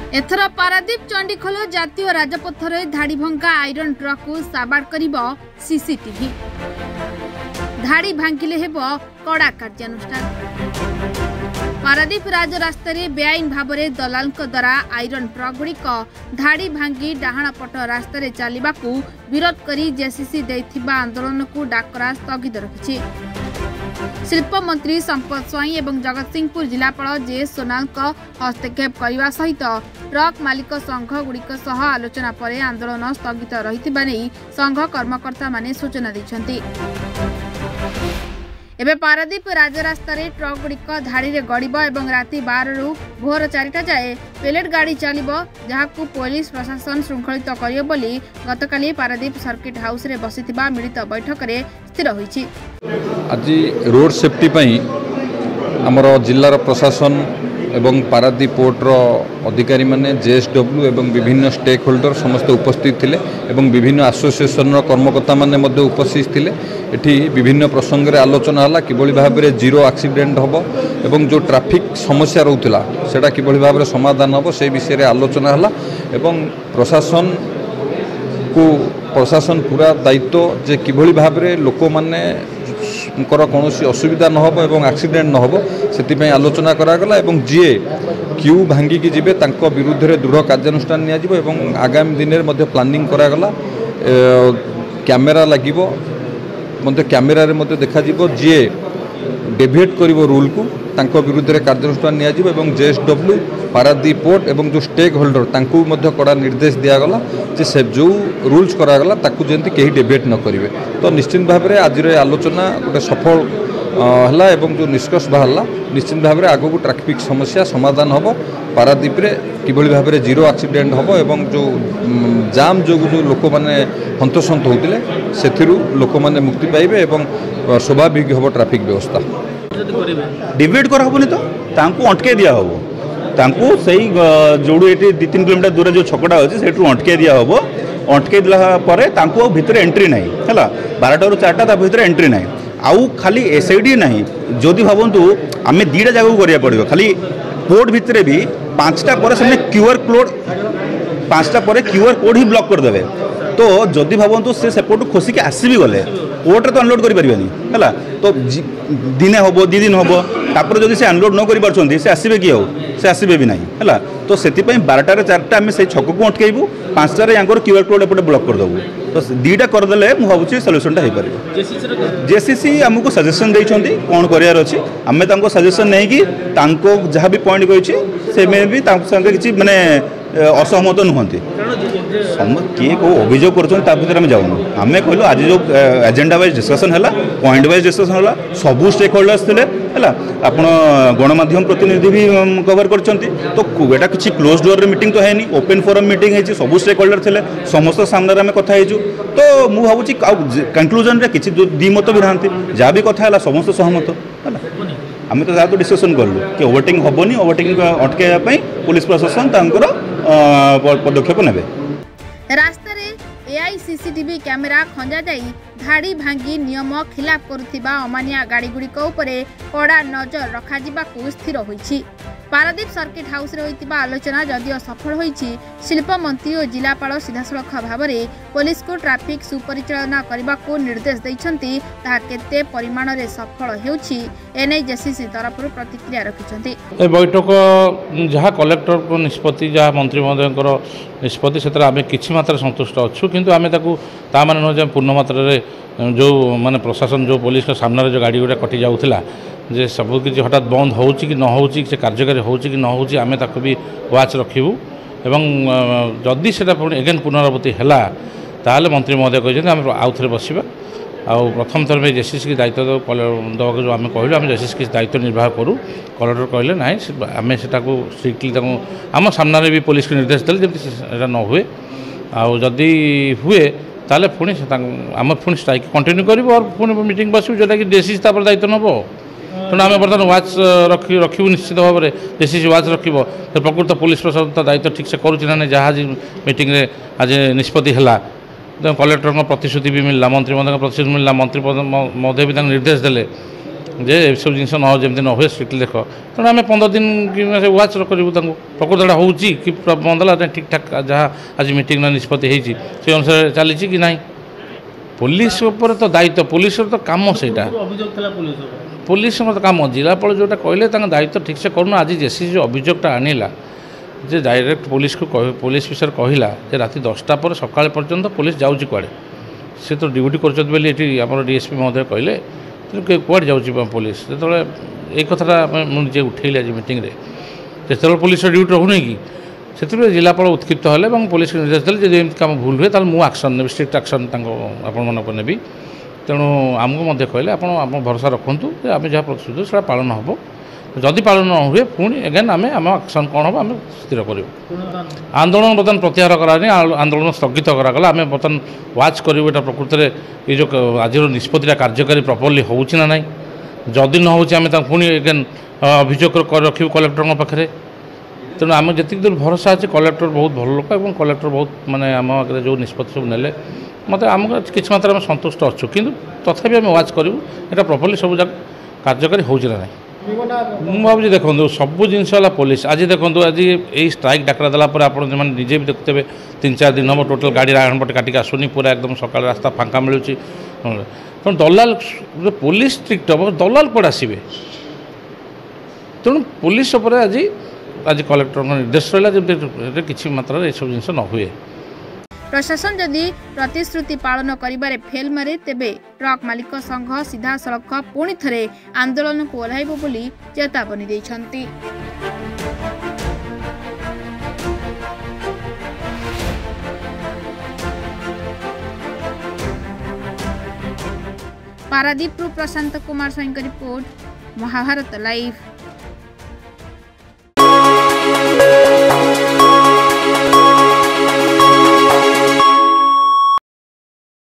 एथर पारादीप चंडीखोल जातीय राजपथर धाड़ी भंगा iron truck को साबाड़ करिब सीसीटीवी। धाड़ी भांगिले हेब कड़ा कार्यानुष्ठान। पारादीप राजरास्ता बेआईन भाव में दलाल द्वारा आयरन ट्रक गुड़िक धाड़ी भांगी डाहाण पट रास्तार चलने विरोध कर जेसीसी देथिबा आंदोलन को डाकरा स्थगित रखिछि। शिल्प मंत्री संपत स्वाई एवं जगतसिंहपुर जिलापाल जे सोनाल हस्तक्षेप करने सहित ट्रक मालिक संघ गुड़िक आलोचना पर आंदोलन स्थगित रही संघ कर्मकर्ता माने सूचना दैछन्ति। एबे पारादीप राजरास्ता ट्रक गुड़िक धाड़ी में गड़ब और राति 12 रु भोर 4टा जाए पेलेट गाड़ी चलिब, जहां पुलिस प्रशासन श्रृंखलित करियो बोली गतकाली पारादीप सर्किट हाउस रे बसिथिबा मिलित बैठक रे स्थिर होईछि। आज रोड सेफ्टी पई हमर जिल्लार प्रशासन एवं पारादीप पोर्टर अधिकारी माने जेएसडब्ल्यू एवं विभिन्न स्टेक होल्डर समस्त उपस्थित थिले एवं विभिन्न एसोसिएशन कर्मकर्ता माने मध्य उपस्थित थिले। एठी विभिन्न प्रसंग रे आलोचना हला किबोली भाबरे जीरो एक्सीडेंट हबो एवं जो ट्रैफिक समस्या रहउतला सेटा किबोली भाबरे समाधान हबो से विषय रे आलोचना हला एवं प्रशासन पूरा दायित्व जे किबोली भाबरे लोक माने कौन असुविधा न हो एवं एक्सीडेंट न हो से आलोचना करागला एवं जीए क्यू भांगिकी जीवे तांको विरुद्ध रे दृढ़ कार्यानुष्ठान नियाजिबो एवं आगामी दिन में प्लानिंग करागला। कैमेरा लागिबो मते कैमेरा रे मते देखा जिवो जीए डेविएट करिवो रूल को तांको विरुद्ध रे कार्यानुष्ठान नियाजिबो एवं जेएसडब्ल्यू पारादीप पोर्ट एवं जो स्टेक होल्डर तांको मध्य कड़ा निर्देश दियागला जे से जो रूल्स करागला ताकू जेंति केही डेविएट न करिवे। तो निश्चित भाव में आज आलोचना गोटे सफल हला एवं जो निष्कर्ष बाहरला निश्चित भाव में आगो ट्रैफिक समस्या समाधान हम पारादीप रे किभली भाव में जीरो एक्सीडेंट हम एवं जो जाम जो लोक मैंने हंतसंत होते से लोक मैंने मुक्ति पाइबे एवं स्वाभाविक हम ट्रैफिक व्यवस्था डिबेट करहबनी तो तांको अटके दिया हबो तांको सही जोड़ू ये 2-3 किलोमीटर दूर जो छकटा अच्छे से अटके दिया हम अटके दिला तांको भितर एंट्री ना है 12टा ରୁ 4टा ता भितर एंट्री ना आउ खाली एसआईडी ना जदि भावतु आम 2टा जगह करिया पड़िबो खाली पोर्ट भितर भी 5टा पर से क्यूआर कोड 5टा पर क्यूआर कोड ही ब्लॉक कर देबे। तो जदि भावतु से सेपटू खोसिक आसबि गले पोर्ट रे तो अनलोड करि परिबानी है तो दिने हम 2 दिन हम तापर जदि से अनलोड न करि परछन्ती से आसीबे कि हो से आसीबे भी नहीं है। तो से 12टा ରୁ 4टा आम से छक को अटकेबू 5टार यहाँ क्यूआर कोड एपटे ब्लॉक करदेबू। तो 2टा करदे मुझे भावी सल्यूशनटा हो पार। जेसीसी आमको सजेसन देइछन्ती कौन करार अच्छी आम सजेसन नहीं कि जहाँ भी पॉइंट कही से भी किसी माने असहमत नुहति किए कौ अभियोग कर जाऊँ आम कहलु आज जो एजेंडा वाइज डिस्कसन है पॉइंट वाइज डिस्कसन है सबू स्टेक होल्डर्स थे है आप गणमाध्यम प्रतिनिधि भी कवर कर तो एटा किसी क्लोज डोर मीटिंग तो है ओपन फोरम मीटिंग है सबू स्टेक होल्डर थे समस्त सामने आम कथा तो मुझे भावी कंक्लूजन किसी द्विमत भी नहांती जहाँ भी कथा है समस्त सहमत है आम तो जहाँ डिस्कसन कलु कि ओवरटेकिंग हेनी ओवरटेकिंग अटकाइवाई पुलिस प्रशासन पदक्षेप ने रास्ता रे एआई सीसीटीवी कैमेरा खंजा जाई धाड़ी भांगी नियम खिलाफ करुथिबा अमानिया गाड़ी गुड़िक उपरे कड़ा नजर रखा जिबाकु स्थिर होईछि। पारादीप सर्किट हाउस रे होइतिबा आलोचना जदियो सफल होईछि शिल्प मंत्री और जिलापाल सीधासलख भाव में पुलिस को ट्रैफिक सुपरिचालना करबाकु निर्देश दैछन्ति ताहा केते परिमाण रे सफल हेउछि एनै जेसीसी तरफ प्रतिक्रिया रखिछन्ति। ए बैठक जहाँ कलेक्टर को निष्पत्ति जहाँ मंत्री महोदय निष्पत्ति से आम किछि मात्रा संतुष्ट अच्छु किंतु आम ता माने न पूर्ण मात्रा रे जो माने प्रशासन जो पुलिस के सामने जो गाड़ी गुड़ा कटि जाउथिला जे सब किसी हठात बंद हो कि न हो कार्यकारी हो कि न हो आम ताको भी वाच रखिबू एवं जदि से एगेन पुनरावृत्ति है ताहले मंत्री महोदय कहते आम आउ थे बसवा आउ प्रथम थर में जेसीसी की दायित्व दवाक जो आम कहलु आम जेसीसी की दायित्व निर्वाह करूँ कलेक्टर कहले ना आम से स्ट्रिक्टली आम सामने भी पुलिस को निर्देश देले जब न हुए आदि हुए ताले पुणी आम पुणी स्ट्राइक कंटिन्यू करूँ और पुणी मीटिंग बसू जोटा कि जेसीसी दायित्व नब तेणु आम बर्तमान वाच रखू निश्चित भाव में जेसीसी वाच रखो प्रकृत पुलिस प्रशासन दायित्व ठीक से करुँच ना जहाँ मीटिंग आज निष्पत्ति है कलेक्टर प्रतिश्रुति भी मिलला मंत्री महोदय प्रतिश्रुति मिलला मंत्री महोदय भी निर्देश देले जे सब जिन जमी न हुए स्ट्रिक्टली देख तेणु आम 15 दिन कि व्वाच करूँ प्रकृतटा हो कि बंद है ठीक ठाक जहाँ आज मीटिंग निष्पत्ति होती से अनुसार चली कि ना पुलिस उपर तो दायित्व पुलिस तो कम से पुलिस तो कम जिलापाल जोटा कहले दायित्व ठीक से करूँ आज जेसी जो अभियोगटा आनिला जे डायरेक्ट पुलिस को पुलिस विषय कहला जे राति 10टा पर सकाळ पर्यंत पुलिस जाऊँगी कुआड़े से तो ड्यूटी कर डीएसपी महोदय कहले कुआड़े जाऊँगी पुलिस जो ये कथाटा मुझे उठेली आज मीटिंग जो पुलिस ड्यूटी रोनी कि से जिलापाल उत्क्षिप्त हेले पुलिस निर्देश देते जब कम भूल हुए तो मुझे आक्शन ने स्ट्रिक्ट आक्शन आपण नेबी तेणु आमको कहले आप भरोसा रखुँ आम जहाँ प्रतिश्रुति से पालन हम जदि पालन न हुए पुणी एगेन आम आम आक्शन कौन हम आम स्थिर करूँ आंदोलन बर्तमान प्रत्याहार करानी आंदोलन स्थगित करागला आम बर्तमान व्वाच करूँ यहाँ प्रकृत में ये जो आज निष्पत्तिटा कार्यकारी प्रॉपर्ली होची ना ना जदि न हो पुणी एगेन अभियोग रखू कलेक्टर पाखे तेणु आम जी दूर भरोसा अच्छे कलेक्टर बहुत भल लोक और कलेक्टर बहुत माने आम आगे जो निष्पत्ति सब नेले मत आमको किसी मात्रा में संतुष्ट अच्छु कि तथापि आम व्वाच करूँ यहाँ प्रॉपर्ली सब जगह कार्यकारी हो ना मुझे भावी देखो सब जिनस पुलिस आज देखो आज यही स्ट्राइक डाकरा देला आप निजे भी देखते हैं 3-4 दिन हम टोटाल गाड़ी रायगढ़ पटे काटिक आसुनी पूरा एकदम सकाल रास्ता फांका मिलूँ तेणु दलाल पुलिस स्ट्रिक्ट हम दलाल कौन आसवे तेणु पुलिस आज कलेक्टर निर्देश रहा जब किसी मात्रा ये सब जिन न हुए प्रशासन जदि प्रतिश्रुति पालन करिबारे फेल मारे तेबे ट्रक मालिक संघ सीधा सड़क पुणी थरे आंदोलन को ओह्लाइबो बोली चेतावनी दैछन्ति। Paradip Prashant Kumar Swain report Mahabharat live.